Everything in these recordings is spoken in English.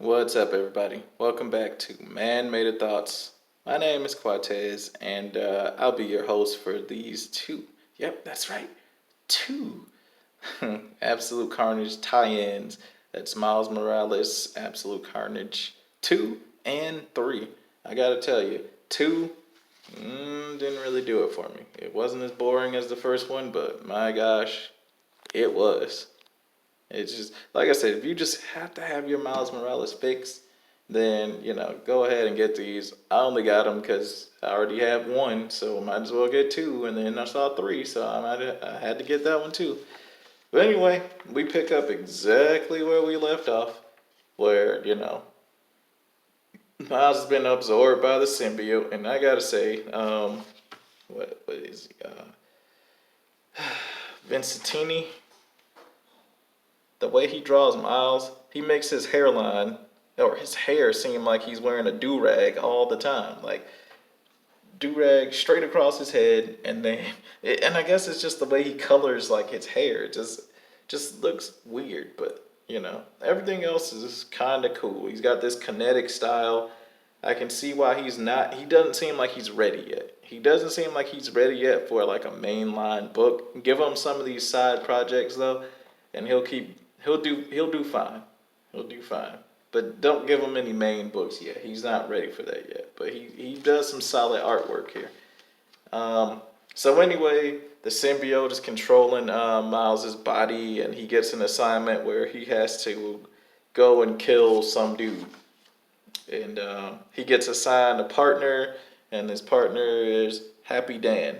What's up, everybody? Welcome back to Man-Made Thoughts. My name is Quatez, and I'll be your host for these two. Yep, that's right, two Absolute Carnage tie-ins. That's Miles Morales, Absolute Carnage 2 and 3. I gotta tell you, 2 didn't really do it for me. It wasn't as boring as the first one, but my gosh, it was. It's just like I said, if you just have to have your Miles Morales fix, then go ahead and get these. I only got them because I already have one, so I might as well get two. And then I saw three, so I had to get that one too. But anyway, we pick up exactly where we left off, where Miles has been absorbed by the symbiote, and I gotta say, what is he? Vincentini, the way he draws Miles, he makes his hairline or his hair seem like he's wearing a do rag all the time, like do rag straight across his head, and then and I guess it's just the way he colors like his hair. It just looks weird, but everything else is kind of cool. He's got this kinetic style. I can see why he's not. He doesn't seem like he's ready yet. He doesn't seem like he's ready yet for like a mainline book. Give him some of these side projects though, and he'll do fine. He'll do fine. But don't give him any main books yet. He's not ready for that yet. But he does some solid artwork here. So anyway, the symbiote is controlling Miles's body, and he gets an assignment where he has to go and kill some dude. And he gets assigned a partner, and his partner is Happy Dan.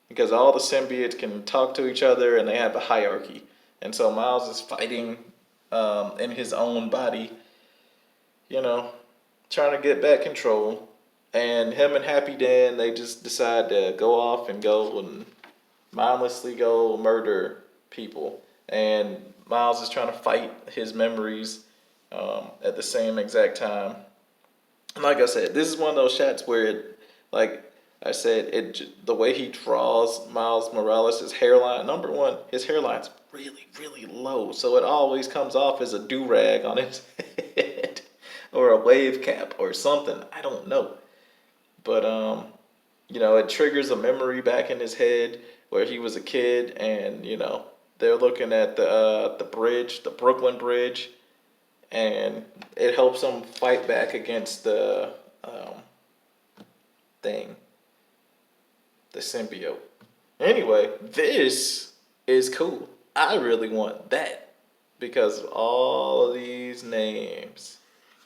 Because all the symbiotes can talk to each other, and they have a hierarchy. And so Miles is fighting in his own body, you know, trying to get back control. And him and Happy Dan, they just decide to go off and go and mindlessly go murder people. And Miles is trying to fight his memories at the same exact time. And like I said, this is one of those shots where like I said, the way he draws Miles Morales' hairline. Number one, his hairline's really, really low, so it always comes off as a do rag on his head, or a wave cap, or something. I don't know, but it triggers a memory back in his head where he was a kid, and they're looking at the bridge, the Brooklyn Bridge, and it helps him fight back against the thing, the symbiote. Anyway, this is cool. I really want that because of all of these names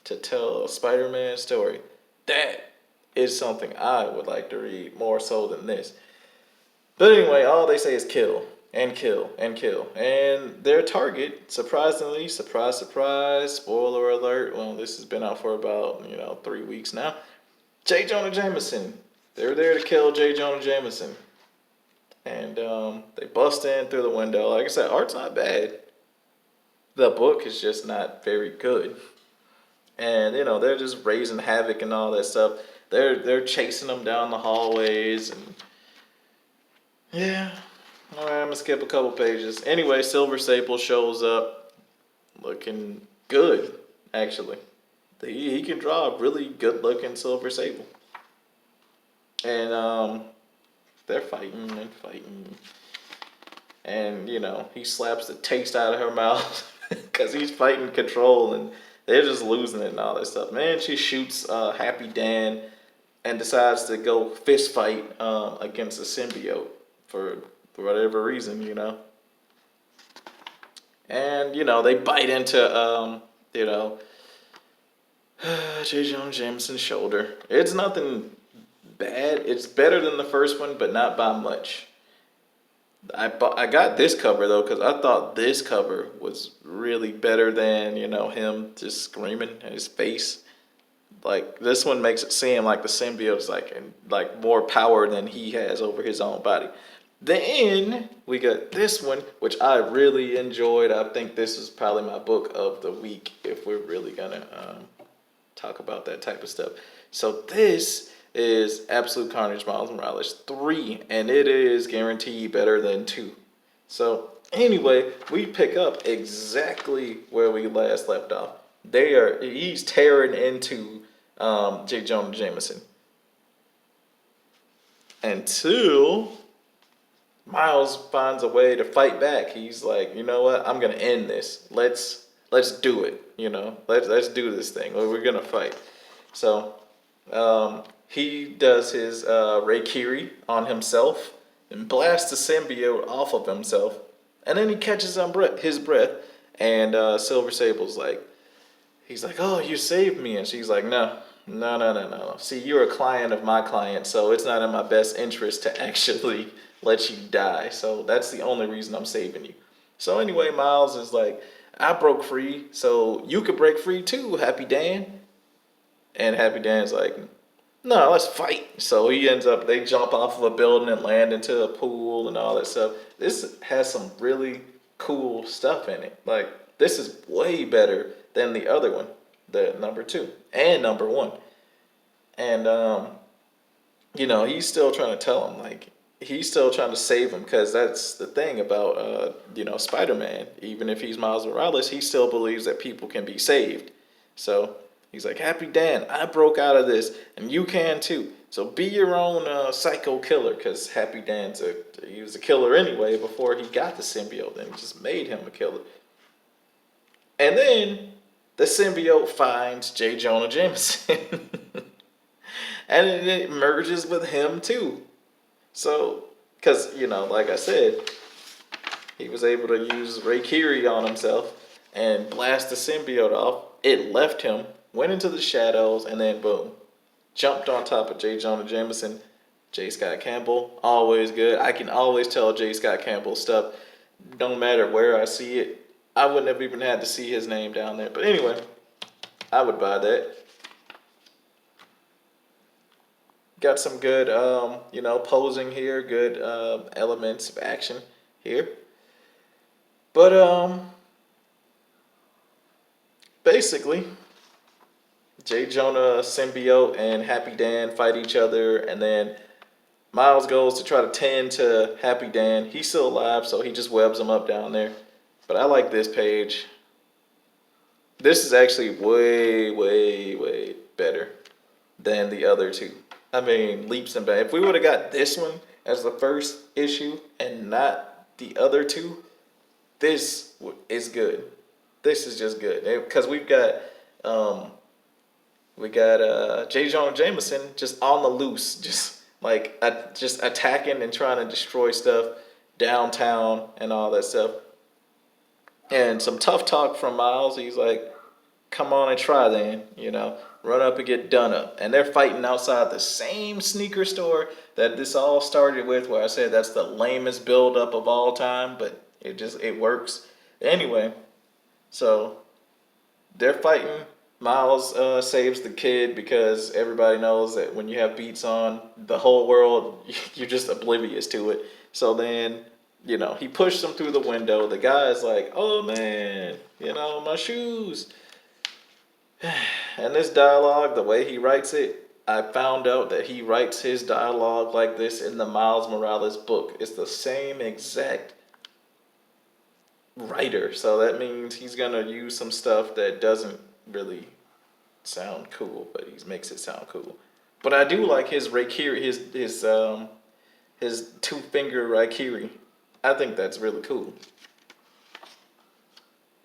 to tell a Spider-Man story. That is something I would like to read more so than this. But anyway, all they say is kill and kill and kill. And their target, surprisingly, surprise, surprise, spoiler alert. Well, this has been out for about, 3 weeks now. J. Jonah Jameson. They were there to kill J. Jonah Jameson. And they bust in through the window. Like I said, art's not bad. The book is just not very good. And they're just raising havoc and all that stuff. They're chasing them down the hallways, and yeah. All right, I'm gonna skip a couple pages. Anyway, Silver Sable shows up, looking good. Actually, he can draw a really good looking Silver Sable, and they're fighting and fighting, and he slaps the taste out of her mouth because he's fighting control, and they're just losing it and all that stuff. Man, she shoots Happy Dan and decides to go fist fight against the symbiote for whatever reason, And they bite into J. Jonah Jameson's shoulder. It's nothing bad. It's better than the first one, but not by much. I got this cover though because I thought this cover was really better than him just screaming at his face. Like this one makes it seem like the symbiote's like more power than he has over his own body. Then we got this one, which I really enjoyed. I think this is probably my book of the week if we're really gonna talk about that type of stuff. So this is Absolute Carnage Miles Morales 3, and it is guaranteed better than 2. So anyway, we pick up exactly where we last left off. He's tearing into J. Jonah Jameson until Miles finds a way to fight back. He's like, you know what? I'm gonna end this. Let's do it. You know, let's do this thing. We're gonna fight. So he does his Reikiri on himself and blasts the symbiote off of himself, and then he catches on his breath. And Silver Sable's like, he's like, "Oh, you saved me," and she's like, "No, no, no, no, no. See, you're a client of my client, so it's not in my best interest to actually let you die. So that's the only reason I'm saving you." So anyway, Miles is like, "I broke free, so you could break free too, Happy Dan." And Happy Dan's like, "No, let's fight." So he ends up, they jump off of a building and land into a pool and all that stuff. This has some really cool stuff in it. Like, this is way better than the other one, the number 2 and number 1. And, he's still trying to tell him, like, he's still trying to save him, because that's the thing about, Spider-Man. Even if he's Miles Morales, he still believes that people can be saved. So he's like, "Happy Dan, I broke out of this, and you can too. So be your own psycho killer," because Happy Dan's he was a killer anyway before he got the symbiote, and it just made him a killer. And then the symbiote finds J. Jonah Jameson, and it merges with him too. So, because like I said, he was able to use Reikiri on himself and blast the symbiote off. It left him, went into the shadows, and then boom, jumped on top of J. Jonah Jameson. J. Scott Campbell, always good. I can always tell J. Scott Campbell stuff, no matter where I see it. I wouldn't have even had to see his name down there. But anyway, I would buy that. Got some good, posing here, good elements of action here. But basically, J. Jonah, Symbiote, and Happy Dan fight each other, and then Miles goes to try to tend to Happy Dan. He's still alive, so he just webs him up down there. But I like this page. This is actually way, way, way better than the other two. I mean, leaps and bounds. If we would have got this one as the first issue and not the other two, this is good. This is just good. Because we got J. Jonah Jameson just on the loose, just just attacking and trying to destroy stuff downtown and all that stuff. And some tough talk from Miles. He's like, "Come on and try then, run up and get done up." And they're fighting outside the same sneaker store that this all started with, where I said that's the lamest build up of all time, but it works. Anyway, so they're fighting. Miles saves the kid, because everybody knows that when you have beats on, the whole world, you're just oblivious to it. So then, he pushed him through the window. The guy's like, "Oh man, my shoes." And this dialogue, the way he writes it, I found out that he writes his dialogue like this in the Miles Morales book. It's the same exact writer. So that means he's going to use some stuff that doesn't really sound cool, but he makes it sound cool. But I do like his Reikiri, his 2-finger Reikiri. I think that's really cool.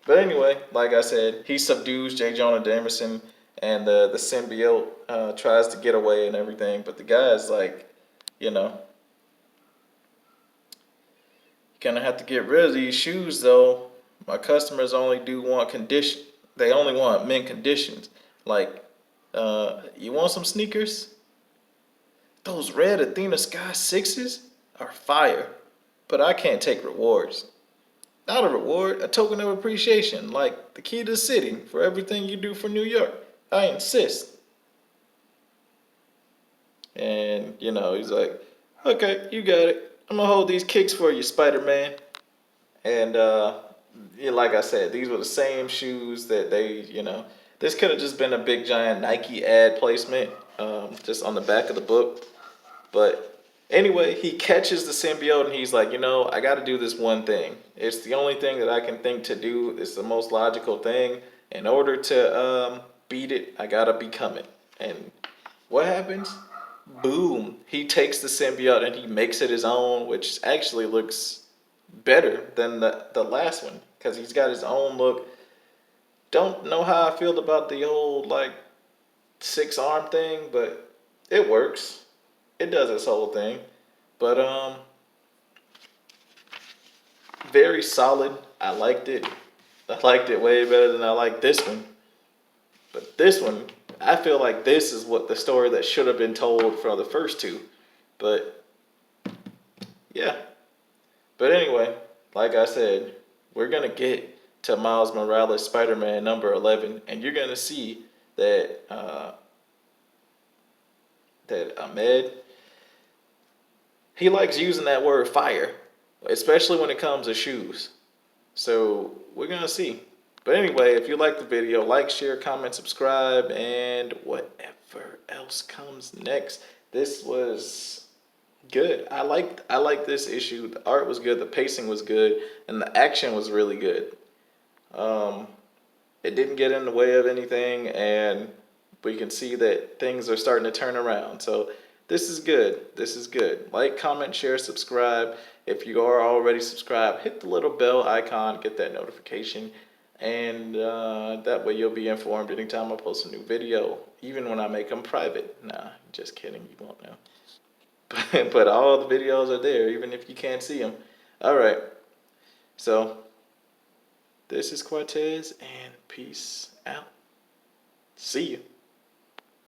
But anyway, like I said, he subdues J. Jonah Jameson, and the symbiote tries to get away and everything. But the guy's like, you're gonna have to get rid of these shoes, though. My customers only do want condition. They only want mint conditions. Like, you want some sneakers? Those red Athena Sky 6s are fire, but I can't take rewards. Not a reward, a token of appreciation, like the key to the city for everything you do for New York. I insist. And, he's like, "Okay, you got it. I'm going to hold these kicks for you, Spider-Man." And, like I said, these were the same shoes that this could have just been a big giant Nike ad placement, just on the back of the book. But anyway, he catches the symbiote, and he's like, I got to do this one thing. It's the only thing that I can think to do. It's the most logical thing. In order to beat it, I gotta become it. And what happens? Boom! He takes the symbiote and he makes it his own, which actually looks better than the last one because he's got his own look. Don't know how I feel about the old like 6 arm thing, but it works. It does its whole thing. But very solid. I liked it. I liked it way better than I liked this one. But this one, I feel like this is what the story that should have been told for the first two. But yeah. But anyway, like I said, we're gonna get to Miles Morales Spider-Man number 11, and you're gonna see that that Ahmed, he likes using that word fire, especially when it comes to shoes. So we're gonna see. But anyway, if you like the video, like, share, comment, subscribe, and whatever else comes next. This was good. I liked this issue. The art was good, the pacing was good, and the action was really good. Um, it didn't get in the way of anything, and we can see that things are starting to turn around. So this is good. This is good. Like, comment, share, subscribe. If you are already subscribed, hit the little bell icon, get that notification, and that way you'll be informed anytime I post a new video, even when I make them private. Nah, just kidding. You won't know. But all the videos are there, even if you can't see them. All right. So this is Cortez, and peace out. See you.